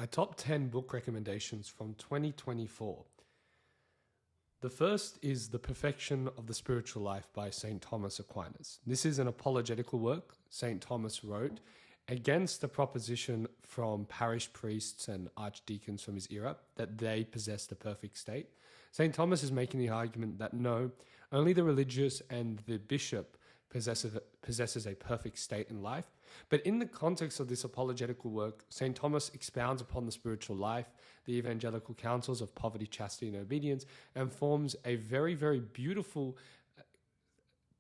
My top 10 book recommendations from 2024. The first is The Perfection of the Spiritual Life by St. Thomas Aquinas. This is an apologetical work St. Thomas wrote against the proposition from parish priests and archdeacons from his era that they possessed the perfect state. St. Thomas is making the argument that no, only the religious and the bishop possesses a perfect state in life. But in the context of this apologetical work, St. Thomas expounds upon the spiritual life, the evangelical counsels of poverty, chastity, and obedience, and forms a very, very beautiful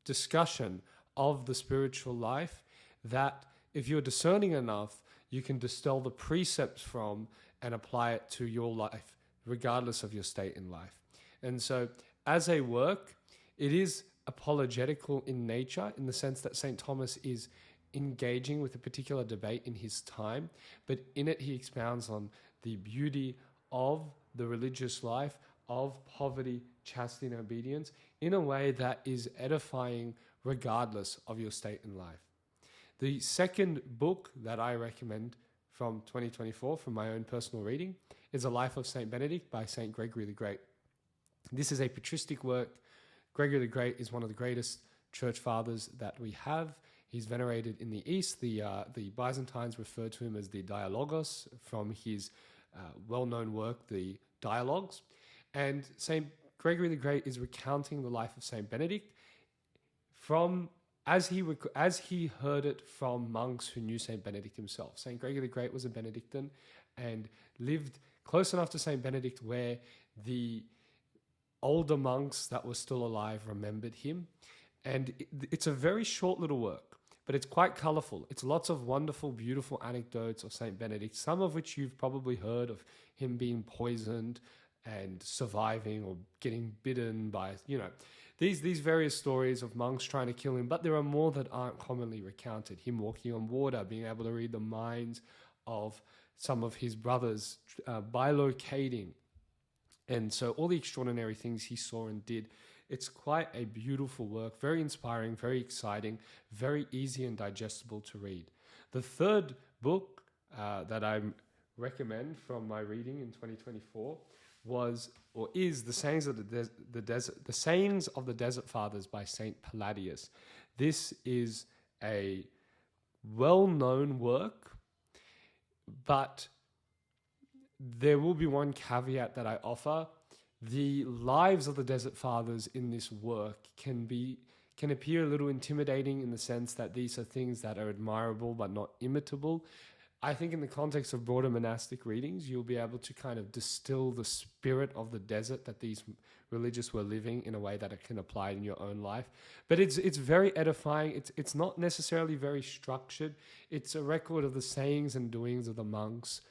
discussion of the spiritual life that, if you're discerning enough, you can distill the precepts from and apply it to your life, regardless of your state in life. And so, as a work, it is apologetical in nature, in the sense that St. Thomas is engaging with a particular debate in his time, but in it he expounds on the beauty of the religious life, of poverty, chastity, and obedience in a way that is edifying regardless of your state in life. The second book that I recommend from 2024, from my own personal reading, is The Life of St. Benedict by St. Gregory the Great. This is a patristic work. Gregory the Great is one of the greatest church fathers that we have. He's venerated in the East. The Byzantines refer to him as the Dialogos from his well-known work, the Dialogues. And St. Gregory the Great is recounting the life of St. Benedict as he heard it from monks who knew St. Benedict himself. St. Gregory the Great was a Benedictine and lived close enough to St. Benedict where the older monks that were still alive remembered him. And it's a very short little work, but it's quite colorful. It's lots of wonderful, beautiful anecdotes of St. Benedict, some of which you've probably heard, of him being poisoned and surviving or getting bitten by, these various stories of monks trying to kill him. But there are more that aren't commonly recounted. Him walking on water, being able to read the minds of some of his brothers, bilocating. And so all the extraordinary things he saw and did. It's quite a beautiful work, very inspiring, very exciting, very easy and digestible to read. The third book that I recommend from my reading in 2024 is The Sayings of the Sayings of the Desert Fathers by Saint Palladius. This is a well-known work, but there will be one caveat that I offer. The lives of the Desert Fathers in this work can appear a little intimidating, in the sense that these are things that are admirable but not imitable. I think in the context of broader monastic readings, you'll be able to kind of distill the spirit of the desert that these religious were living in a way that it can apply in your own life. But it's very edifying. It's not necessarily very structured. It's a record of the sayings and doings of the monks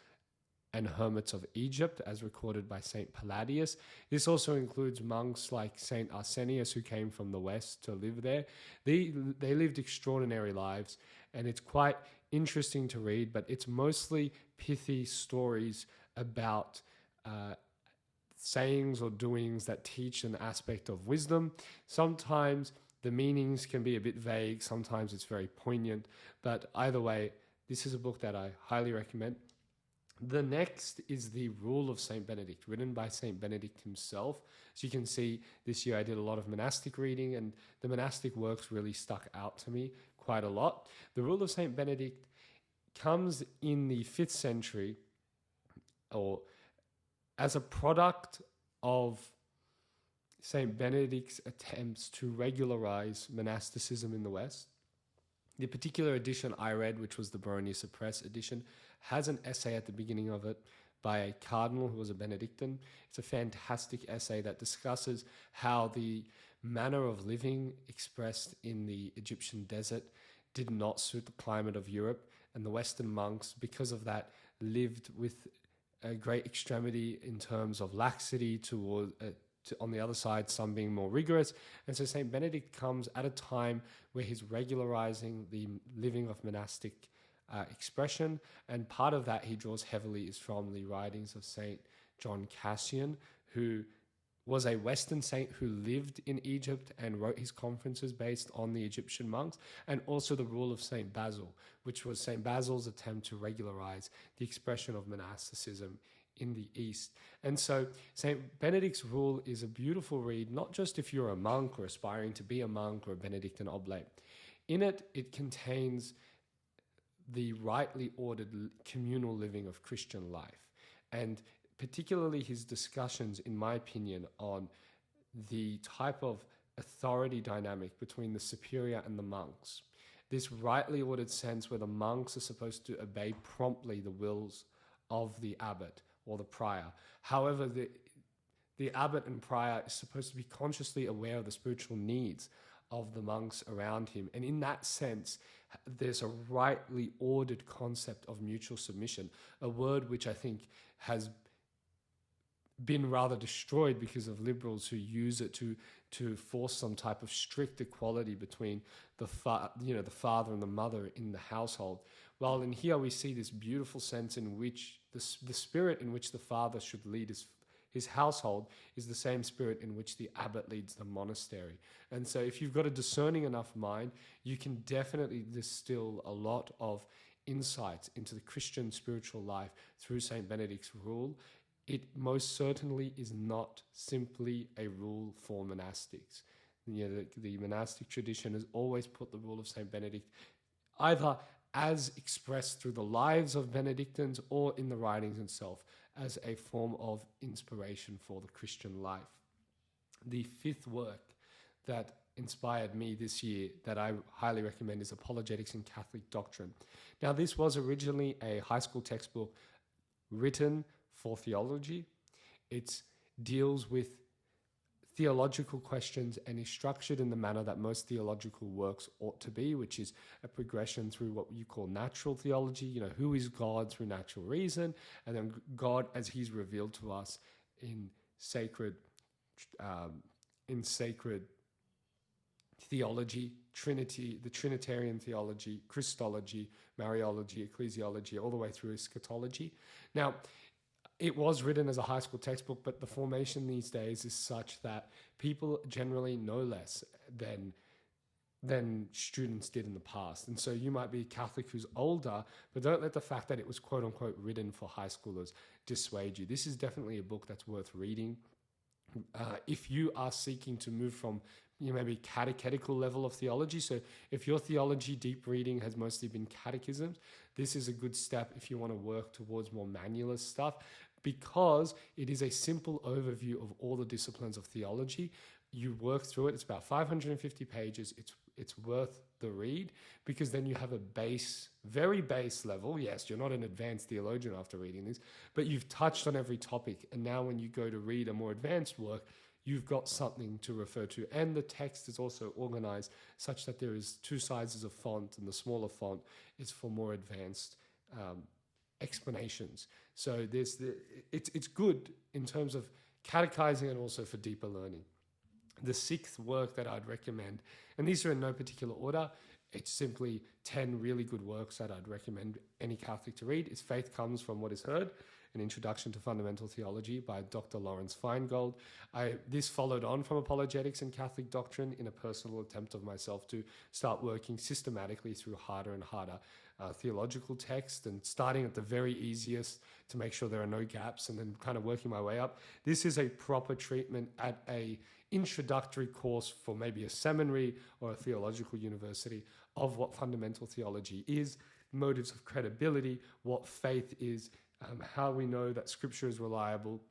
and hermits of Egypt, as recorded by Saint Palladius. This also includes monks like Saint Arsenius, who came from the west to live there. They lived extraordinary lives, and it's quite interesting to read, but it's mostly pithy stories about sayings or doings that teach an aspect of wisdom. Sometimes the meanings can be a bit vague, sometimes it's very poignant, but either way, this is a book that I highly recommend. The next is The Rule of St. Benedict, written by St. Benedict himself. As you can see, this year I did a lot of monastic reading, and the monastic works really stuck out to me quite a lot. The Rule of St. Benedict comes in the 5th century, or as a product of St. Benedict's attempts to regularize monasticism in the West. The particular edition I read, which was the Baronius Press edition, has an essay at the beginning of it by a cardinal who was a Benedictine. It's a fantastic essay that discusses how the manner of living expressed in the Egyptian desert did not suit the climate of Europe, and the Western monks, because of that, lived with a great extremity in terms of laxity on the other side, some being more rigorous. And so St. Benedict comes at a time where he's regularizing the living of monastic expression, and part of that he draws heavily is from the writings of St. John Cassian, who was a Western saint who lived in Egypt and wrote his conferences based on the Egyptian monks, and also the rule of Saint Basil, which was Saint Basil's attempt to regularize the expression of monasticism in the East. And so Saint Benedict's rule is a beautiful read, not just if you're a monk or aspiring to be a monk or a Benedictine oblate. In it, it contains the rightly ordered communal living of Christian life, and particularly his discussions, in my opinion, on the type of authority dynamic between the superior and the monks. This rightly ordered sense where the monks are supposed to obey promptly the wills of the abbot or the prior. However, the abbot and prior is supposed to be consciously aware of the spiritual needs of the monks around him. And in that sense, there's a rightly ordered concept of mutual submission, a word which I think has been rather destroyed because of liberals who use it to force some type of strict equality between the father and the mother in the household. While in here we see this beautiful sense in which the spirit in which the father should lead his household is the same spirit in which the abbot leads the monastery. And so if you've got a discerning enough mind, you can definitely distill a lot of insights into the Christian spiritual life through St. Benedict's rule. It most certainly is not simply a rule for monastics. The monastic tradition has always put the rule of St. Benedict either as expressed through the lives of Benedictines or in the writings itself as a form of inspiration for the Christian life. The fifth work that inspired me this year that I highly recommend is Apologetics in Catholic Doctrine. Now, this was originally a high school textbook written for theology. It deals with theological questions and is structured in the manner that most theological works ought to be, which is a progression through what you call natural theology, who is God through natural reason, and then God as he's revealed to us in sacred theology, Trinity, the Trinitarian theology, Christology, Mariology, ecclesiology, all the way through eschatology. Now, it was written as a high school textbook, but the formation these days is such that people generally know less than students did in the past. And so you might be a Catholic who's older, but don't let the fact that it was quote unquote written for high schoolers dissuade you. This is definitely a book that's worth reading. If you are seeking to move from maybe catechetical level of theology, so if your theology deep reading has mostly been catechisms, this is a good step if you want to work towards more manualist stuff, because it is a simple overview of all the disciplines of theology. You work through it. It's about 550 pages. It's worth the read, because then you have a very base level. Yes, you're not an advanced theologian after reading this, but you've touched on every topic. And now when you go to read a more advanced work, you've got something to refer to. And the text is also organized such that there is two sizes of font, and the smaller font is for more advanced explanations. So it's good in terms of catechizing and also for deeper learning. The sixth work that I'd recommend, and these are in no particular order, it's simply 10 really good works that I'd recommend any Catholic to read, is Faith Comes from What Is Heard, an Introduction to Fundamental Theology by Dr. Lawrence Feingold. This followed on from Apologetics and Catholic Doctrine in a personal attempt of myself to start working systematically through harder and harder theological texts, and starting at the very easiest to make sure there are no gaps, and then kind of working my way up. This is a proper treatment at a introductory course for maybe a seminary or a theological university of what fundamental theology is, motives of credibility, what faith is, how we know that scripture is reliable.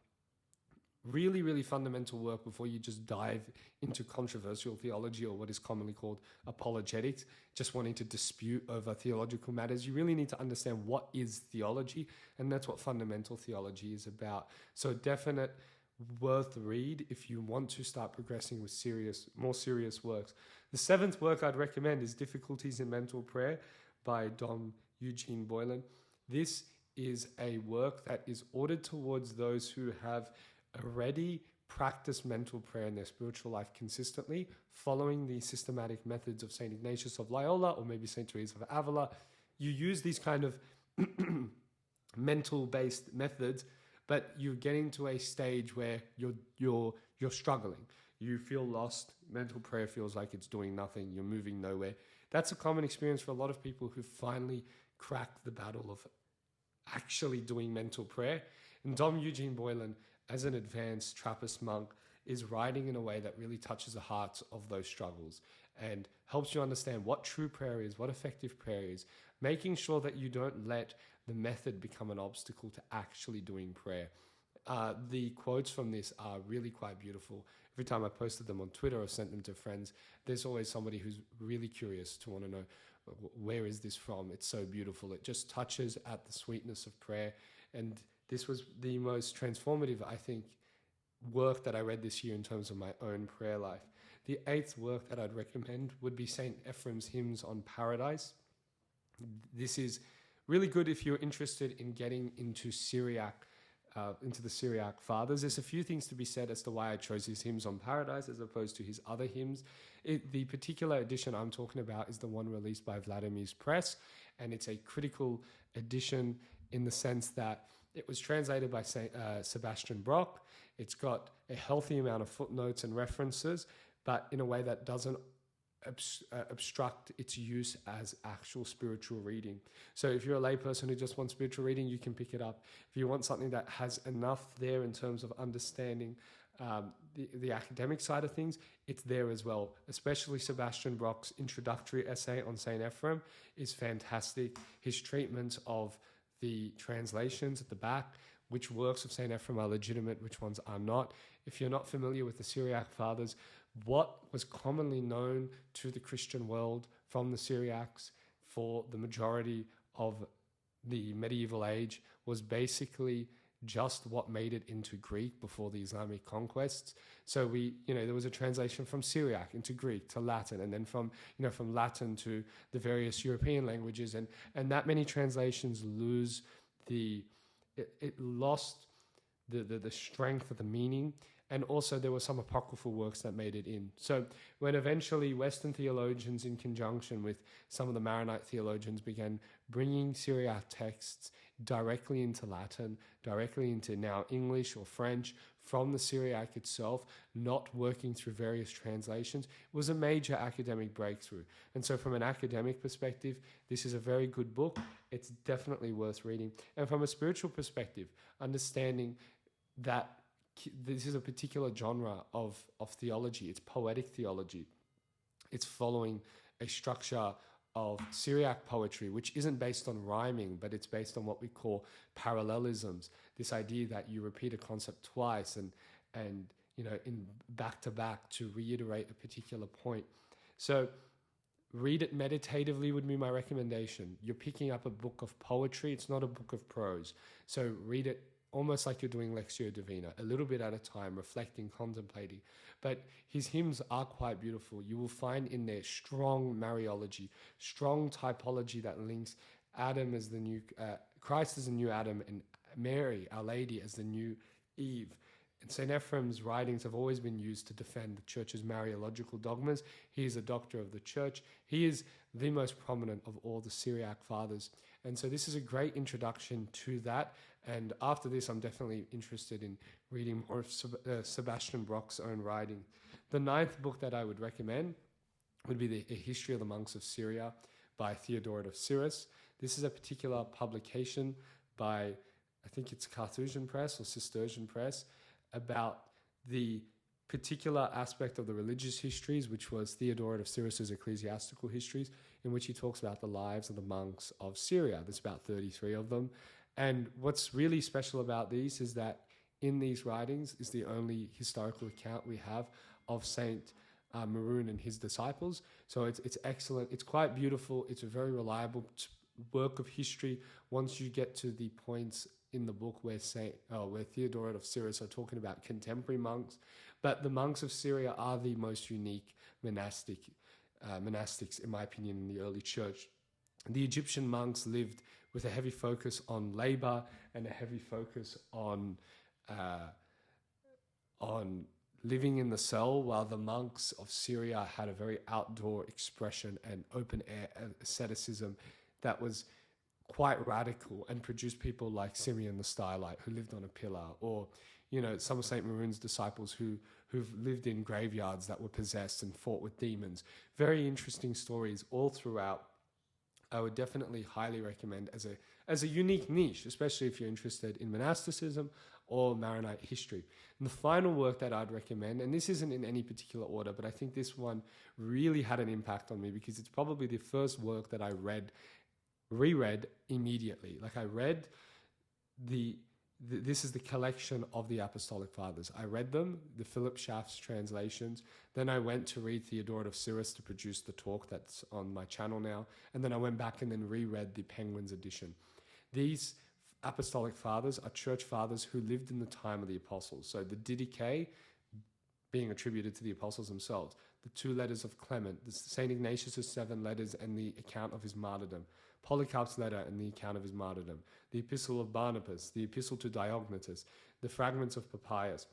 Really, really fundamental work before you just dive into controversial theology, or what is commonly called apologetics, just wanting to dispute over theological matters. You really need to understand what is theology, and that's what fundamental theology is about. So definite worth read if you want to start progressing with more serious works. The seventh work I'd recommend is Difficulties in Mental Prayer by Dom Eugene Boylan. This is a work that is ordered towards those who have already practiced mental prayer in their spiritual life consistently, following the systematic methods of St. Ignatius of Loyola or maybe St. Teresa of Avila. You use these kind of mental-based methods, but you're getting to a stage where you're you're struggling. You feel lost. Mental prayer feels like it's doing nothing. You're moving nowhere. That's a common experience for a lot of people who finally cracked the battle of actually doing mental prayer. And Dom Eugene Boylan, as an advanced Trappist monk, is writing in a way that really touches the hearts of those struggles and helps you understand what true prayer is, what effective prayer is, making sure that you don't let the method become an obstacle to actually doing prayer. The quotes from this are really quite beautiful. Every time I posted them on Twitter or sent them to friends, there's always somebody who's really curious to want to know, where is this from? It's so beautiful. It just touches at the sweetness of prayer. And this was the most transformative, I think, work that I read this year in terms of my own prayer life. The eighth work that I'd recommend would be St. Ephrem's Hymns on Paradise. This is really good if you're interested in getting into Syriac, into the Syriac fathers. There's a few things to be said as to why I chose his hymns on Paradise as opposed to his other hymns. The particular edition I'm talking about is the one released by Vladimir's Press, and it's a critical edition in the sense that it was translated by Sebastian Brock. It's got a healthy amount of footnotes and references, but in a way that doesn't obstruct its use as actual spiritual reading. So if you're a layperson who just wants spiritual reading, you can pick it up. If you want something that has enough there in terms of understanding the academic side of things, it's there as well. Especially Sebastian Brock's introductory essay on St. Ephrem is fantastic. His treatment of the translations at the back, which works of St. Ephrem are legitimate, which ones are not. If you're not familiar with the Syriac fathers, what was commonly known to the Christian world from the Syriacs for the majority of the medieval age was basically just what made it into Greek before the Islamic conquests. So there was a translation from Syriac into Greek to Latin, and then from Latin to the various European languages, and that many translations lost the strength of the meaning. And also there were some apocryphal works that made it in. So when eventually Western theologians, in conjunction with some of the Maronite theologians, began bringing Syriac texts directly into Latin, directly into now English or French from the Syriac itself, not working through various translations, it was a major academic breakthrough. And so from an academic perspective, this is a very good book. It's definitely worth reading. And from a spiritual perspective, understanding that this is a particular genre of theology. It's poetic theology. It's following a structure of Syriac poetry, which isn't based on rhyming, but it's based on what we call parallelisms. This idea that you repeat a concept twice and in back to back to reiterate a particular point. So read it meditatively would be my recommendation. You're picking up a book of poetry. It's not a book of prose. So read it almost like you're doing Lectio Divina, a little bit at a time, reflecting, contemplating. But his hymns are quite beautiful. You will find in there strong Mariology, strong typology that links Adam as the new, Christ as the new Adam, and Mary, Our Lady, as the new Eve. And St. Ephrem's writings have always been used to defend the church's Mariological dogmas. He is a doctor of the church. He is the most prominent of all the Syriac fathers. And so this is a great introduction to that. And after this, I'm definitely interested in reading more of Sebastian Brock's own writing. The ninth book that I would recommend would be A History of the Monks of Syria by Theodoret of Cyrus. This is a particular publication by, I think it's Carthusian Press or Cistercian Press, about the particular aspect of the religious histories, which was Theodoret of Cyrus's ecclesiastical histories, in which he talks about the lives of the monks of Syria. There's about 33 of them. And what's really special about these is that in these writings is the only historical account we have of Saint Maroun and his disciples. So it's excellent. It's quite beautiful. It's a very reliable work of history. Once you get to the points in the book where Theodoret of Cyrus are talking about contemporary monks, but the monks of Syria are the most unique monastics, in my opinion, in the early church. The Egyptian monks lived with a heavy focus on labor and a heavy focus on living in the cell, while the monks of Syria had a very outdoor expression and open air asceticism that was quite radical and produced people like Simeon the Stylite, who lived on a pillar, or some of St. Maroon's disciples who've lived in graveyards that were possessed and fought with demons. Very interesting stories all throughout. I would definitely highly recommend as a unique niche, especially if you're interested in monasticism or Maronite history. And the final work that I'd recommend, and this isn't in any particular order, but I think this one really had an impact on me because it's probably the first work that I reread immediately. Like I read this is the collection of the Apostolic Fathers. I read them, the Philip Schaff's translations. Then I went to read Theodoret of Cyrus to produce the talk that's on my channel now. And then I went back and then reread the Penguins edition. These Apostolic Fathers are church fathers who lived in the time of the apostles. So the Didache being attributed to the apostles themselves, the 2 letters of Clement, the St. Ignatius' 7 letters and the account of his martyrdom, Polycarp's letter and the account of his martyrdom, the epistle of Barnabas, the epistle to Diognetus, the fragments of Papias.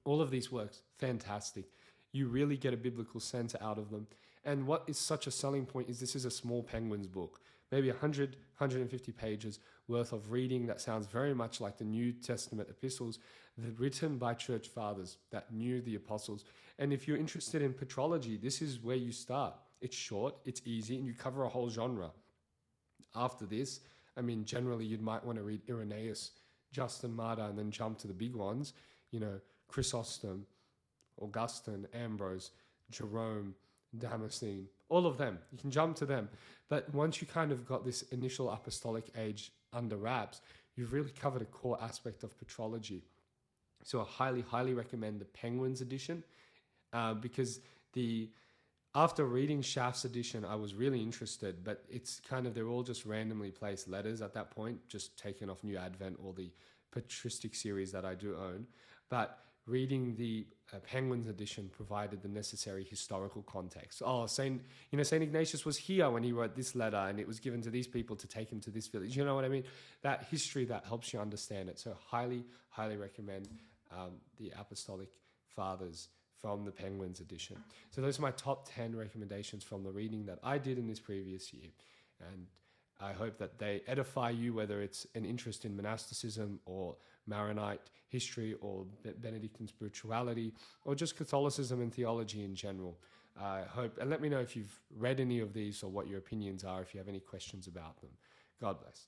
All of these works, fantastic. You really get a biblical sense out of them. And what is such a selling point is this is a small Penguins book, maybe 100, 150 pages worth of reading that sounds very much like the New Testament epistles written by church fathers that knew the apostles. And if you're interested in patrology, this is where you start. It's short, it's easy, and you cover a whole genre. After this, generally you might want to read Irenaeus, Justin Martyr, and then jump to the big ones, Chrysostom, Augustine, Ambrose, Jerome, Damascene, all of them. You can jump to them. But once you kind of got this initial apostolic age under wraps, you've really covered a core aspect of patrology. So I highly, highly recommend the Penguins edition because after reading Schaff's edition, I was really interested, but it's they're all just randomly placed letters at that point, just taken off New Advent or the patristic series that I do own. But reading the Penguins edition provided the necessary historical context. Saint Ignatius was here when he wrote this letter, and it was given to these people to take him to this village. You know what I mean? That history that helps you understand it. So highly, highly recommend the Apostolic Fathers from the Penguins edition. So those are my top 10 recommendations from the reading that I did in this previous year. And I hope that they edify you, whether it's an interest in monasticism or Maronite history or Benedictine spirituality or just Catholicism and theology in general. I hope, and let me know if you've read any of these or what your opinions are, if you have any questions about them. God bless.